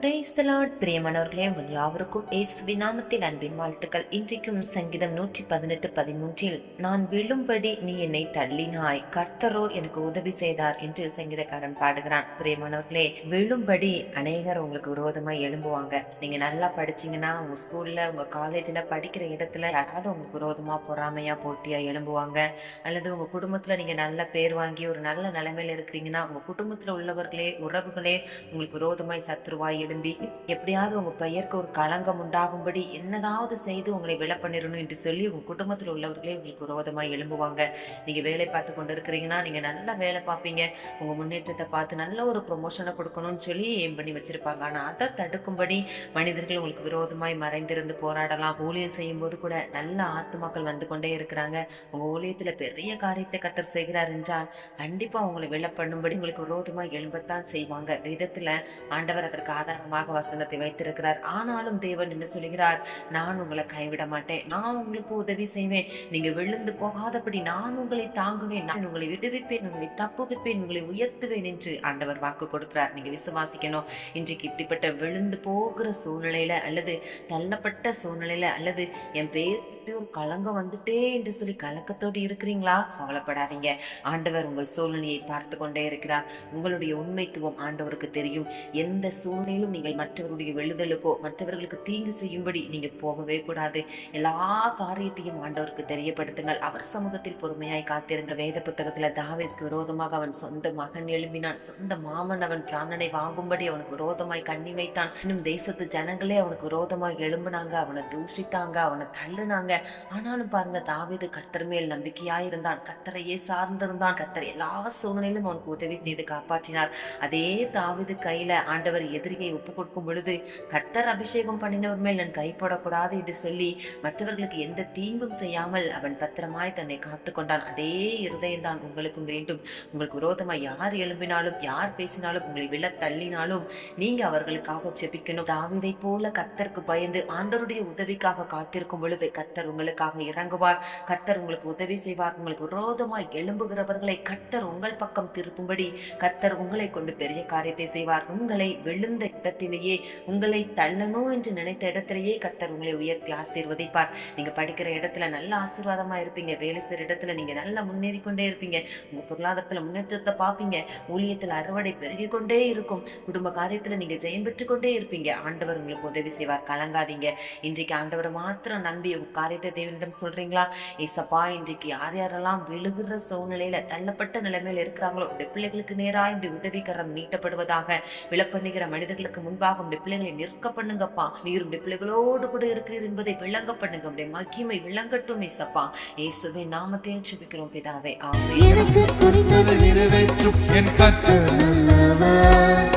Praise the Lord. பிரியமானவர்களே, உங்கள் யாவருக்கும் இயேசுவின் நாமத்தில் அன்பின் வாழ்த்துக்கள். இன்றைக்கும் சங்கீதம் 118:13 நான் விழும்படி நீ என்னை தள்ளினாய், கர்த்தரோ எனக்கு உதவி செய்தார் என்று சங்கீதக்காரன் பாடுகிறான். பிரியமானவர்களே, விழும்படி அநேகர் உங்களுக்கு விரோதமாய் எழும்புவாங்க. நீங்க நல்லா படிச்சீங்கன்னா உங்க ஸ்கூல்ல உங்க காலேஜ்ல படிக்கிற இடத்துல யாராவது உங்களுக்கு விரோதமா பொறாமையா போட்டியா எழும்புவாங்க. அல்லது உங்க குடும்பத்துல நீங்க நல்ல பேர் வாங்கி ஒரு நல்ல நிலைமையில இருக்கிறீங்கன்னா உங்க குடும்பத்துல உள்ளவர்களே உறவுகளே உங்களுக்கு விரோதமாய் சத்துருவாய் எழும்பி எப்படியாவது உங்க பெயருக்கு ஒரு களங்கம் உண்டாகும்படி என்னதாவது செய்து உங்களை விலை பண்ணிடணும் என்று சொல்லி உங்க குடும்பத்தில் உள்ளவர்களே உங்களுக்கு விரோதமாய் எழும்புவாங்க. நீங்க வேலை பார்த்து கொண்டு இருக்கிறீங்கன்னா நீங்க நல்ல வேலை பார்ப்பீங்க, உங்க முன்னேற்றத்தை பார்த்து நல்ல ஒரு ப்ரொமோஷனை கொடுக்கணும்னு சொல்லி ஏம் பண்ணி வச்சிருப்பாங்க. ஆனா அதை தடுக்கும்படி மனிதர்கள் உங்களுக்கு விரோதமாய் மறைந்திருந்து போராடலாம். ஊழியம் செய்யும் போது கூட நல்ல ஆத்துமாக்கள் வந்து கொண்டே இருக்கிறாங்க. உங்க ஊழியத்துல பெரிய காரியத்தை கர்த்தர் செய்கிறார் என்றால் கண்டிப்பா உங்களை விலை பண்ணும்படி உங்களுக்கு விரோதமாய் எழும்பத்தான் செய்வாங்க. விதத்துல ஆண்டவர் அதற்கு ஆதாரமாக வசனத்தை வைத்திருக்கிறார். ஆனாலும் தேவன் என்ன சொல்கிறார்? நான் உங்களை கைவிட மாட்டேன், நான் உங்களுக்கு உதவி செய்வேன், நீங்க விழுந்து போகாதபடி நான் உங்களை தாங்குவேன், நான் உங்களை விடுவிப்பேன், உங்களை தப்புவிப்பேன், உங்களை உயர்த்துவேன் என்று ஆண்டவர் வாக்கு கொடுக்கிறார். நீங்க விசுவாசிக்கணும். இன்றைக்கு இப்படிப்பட்ட விழுந்து போகிற சூழ்நிலையில அல்லது தள்ளப்பட்ட சூழ்நிலையில அல்லது என் பேர் ஒரு களங்கம் வந்துட்டே என்று சொல்லி கலக்கத்தோடு இருக்கிறீங்களா? கவலைப்படாதீங்க. ஆண்டவர் உங்கள் சூழ்நிலையை பார்த்து கொண்டே இருக்கிறார். உங்களுடைய உண்மைத்துவம் ஆண்டவருக்கு தெரியும். எந்த சூழ்நிலையிலும் நீங்கள் மற்றவர்களுடைய வெல்லுதலுக்கோ மற்றவர்களுக்கு தீங்கு செய்யும்படி நீங்க போகவே கூடாது. எல்லா காரியத்தையும் ஆண்டவருக்கு தெரியப்படுத்துங்கள். அவர் சமூகத்தில் பொறுமையாய் காத்திருங்க. வேத புத்தகத்துல தாவீதுக்கு விரோதமாக அவன் சொந்த மகன் எழும்பினான், சொந்த மாமன் அவன் பிராணனை வாங்கும்படி அவனுக்கு விரோதமாய் கண்ணி வைத்தான். இன்னும் தேசத்து ஜனங்களே அவனுக்கு விரோதமாய் எழும்பினாங்க, அவனை தூஷித்தாங்க, அவனை தள்ளுனாங்க. ஆனாலும் பாருங்க, தாவீது கர்த்தர் மேல் நம்பிக்கையாயிருந்தான், கர்த்தரையே சார்ந்திருந்தான். கர்த்தர் எல்லா சூழ்நிலையிலும் அவனுக்கு உதவி செய்து காப்பாற்றினார். அதே தாவீது கையில ஆண்டவர் எதிரியை ஒப்பு கொடுக்கும் பொழுது கர்த்தர் அபிஷேகம் பண்ணினவர் மேல் நான் கைப்படக்கூடாது என்று சொல்லி மற்றவர்களுக்கு எந்த தீங்கும் செய்யாமல் அவன் பத்திரமாய் தன்னை காத்து கொண்டான். அதே இருதயம் தான் உங்களுக்கும் வேண்டும். உங்களுக்கு விரோதமாய் யார் எழும்பினாலும் யார் பேசினாலும் உங்களை விழ தள்ளினாலும் நீங்க அவர்களுக்காக ஜெபிக்கணும். தாவீதை போல கர்த்தருக்கு பயந்து ஆண்டவருடைய உதவிக்காக காத்திருக்கும் பொழுது கர்த்தர் உங்களுக்காக இறங்குவார். கர்த்தர் உங்களுக்கு உதவி செய்வார். உங்களுக்கு விரோதமாய் எழும்புகிறவர்களை கர்த்தர் உங்கள் பக்கம் திருப்பும்படி கர்த்தர் உங்களை கொண்டு பெரிய காரியத்தை செய்வார். உங்களை விழுந்த இடத்திலேயே, உங்களை தள்ளணும் என்று நினைத்த இடத்திலேயே கர்த்தர் உங்களை உயர்த்தி ஆசீர்வதிப்பார். நீங்க படிக்கிற இடத்துல நல்ல ஆசீர்வாதமா இருப்பீங்க. வேலை செய்யற இடத்துல நீங்க நல்லா முன்னேறி கொண்டே இருப்பீங்க. உங்க பொருளாதாரத்துல முன்னேற்றத்தை பார்ப்பீங்க. ஊழியத்துல அறுவடை பெருகி கொண்டே இருக்கும். குடும்ப காரியத்துல நீங்க ஜெயம் பெற்று கொண்டே இருப்பீங்க. ஆண்டவர் உங்களுக்கு உதவி செய்வார். கலங்காதீங்க. இன்றைக்கு ஆண்டவரை மாத்திரம் நம்பி உங்க காரியத்தை தேவனிடம் சொல்றீங்களா? ஏசப்பா, இன்றைக்கு யார் யாரெல்லாம் விழுகிற சூழ்நிலையில தள்ளப்பட்ட நிலைமையில இருக்கிறாங்களோ உடைய பிள்ளைகளுக்கு நேராக இப்படி உதவிகரம் நீட்டப்படுவதாக. விளப்பண்ணுகிற மனிதர்களுக்கு முன்பாக உடைய பிள்ளைகளை நிற்க பண்ணுங்கப்பா. நீர் உடைய பிள்ளைகளோடு கூட இருக்கிறீர் என்பதை விளங்க பண்ணுங்க. உடைய மகிமை விளங்கட்டும் ஏசப்பா. இயேசுவின் நாமத்தில் ஜெபிக்கிறோம் பிதாவே, ஆமென். எனக்கு புரிந்தது நிறைவேற்றும் என் கர்த்தர் நல்லவர்,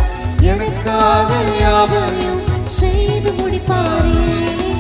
எனக்காக யாவையும்